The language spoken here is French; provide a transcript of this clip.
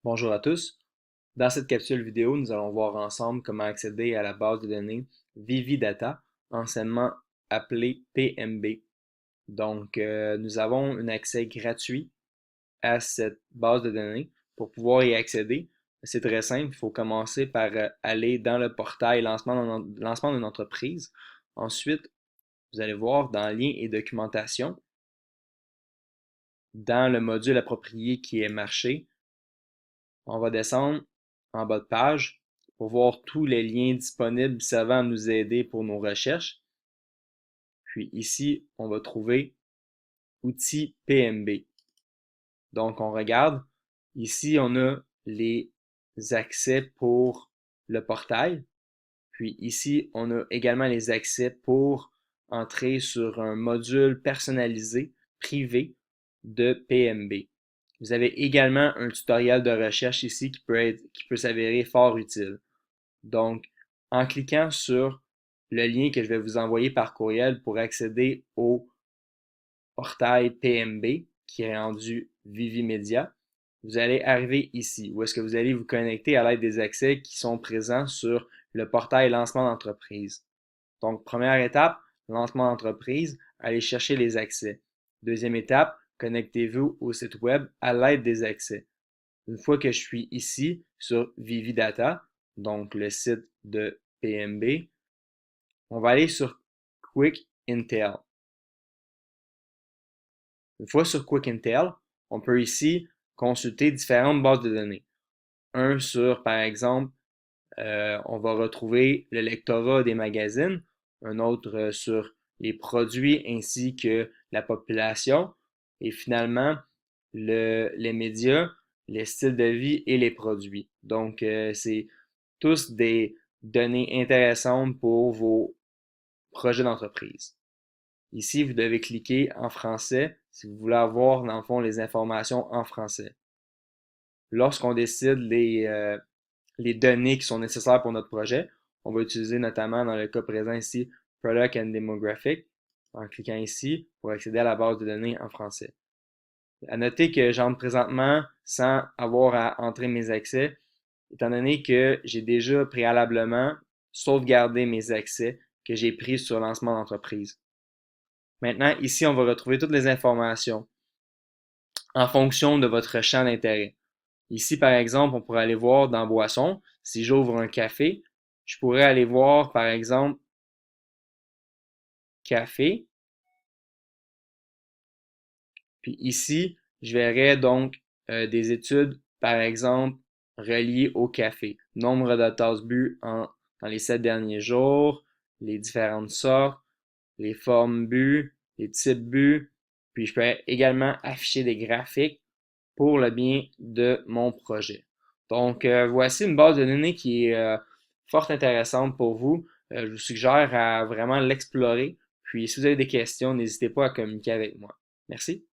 Bonjour à tous. Dans cette capsule vidéo, nous allons voir ensemble comment accéder à la base de données Vividata, anciennement appelée PMB. Donc, nous avons un accès gratuit à cette base de données. Pour pouvoir y accéder, c'est très simple. Il faut commencer par aller dans le portail lancement d'une entreprise. Ensuite, vous allez voir dans Liens et documentation, dans le module approprié qui est marché, on va descendre en bas de page pour voir tous les liens disponibles servant à nous aider pour nos recherches. Puis ici, on va trouver outils PMB. Donc, on regarde. Ici, on a les accès pour le portail. Puis ici, on a également les accès pour entrer sur un module personnalisé, privé de PMB. Vous avez également un tutoriel de recherche ici qui peut s'avérer fort utile. Donc, en cliquant sur le lien que je vais vous envoyer par courriel pour accéder au portail PMB qui est rendu Vivimedia, vous allez arriver ici où est-ce que vous allez vous connecter à l'aide des accès qui sont présents sur le portail lancement d'entreprise. Donc, première étape, lancement d'entreprise, allez chercher les accès. Deuxième étape, connectez-vous au site web à l'aide des accès. Une fois que je suis ici sur Vividata, donc le site de PMB, on va aller sur Quick Intel. Une fois sur Quick Intel, on peut ici consulter différentes bases de données. Un sur, par exemple, on va retrouver le lectorat des magazines, un autre sur les produits ainsi que la population, et finalement les médias, les styles de vie et les produits. Donc, c'est tous des données intéressantes pour vos projets d'entreprise. Ici, vous devez cliquer en français si vous voulez avoir, dans le fond, les informations en français. Lorsqu'on décide les données qui sont nécessaires pour notre projet, on va utiliser notamment dans le cas présent ici Product and Demographic en cliquant ici pour accéder à la base de données en français. À noter que j'entre présentement sans avoir à entrer mes accès, étant donné que j'ai déjà préalablement sauvegardé mes accès que j'ai pris sur lancement d'entreprise. Maintenant, ici, on va retrouver toutes les informations en fonction de votre champ d'intérêt. Ici, par exemple, on pourrait aller voir dans Boisson, si j'ouvre un café, je pourrais aller voir, par exemple, café. Puis ici, je verrais donc des études, par exemple, reliées au café. Nombre de tasses bues dans les 7 derniers jours, les différentes sortes, les formes bues, les types bues. Puis je peux également afficher des graphiques pour le bien de mon projet. Donc, voici une base de données qui est fort intéressante pour vous. Je vous suggère à vraiment l'explorer. Puis, si vous avez des questions, n'hésitez pas à communiquer avec moi. Merci.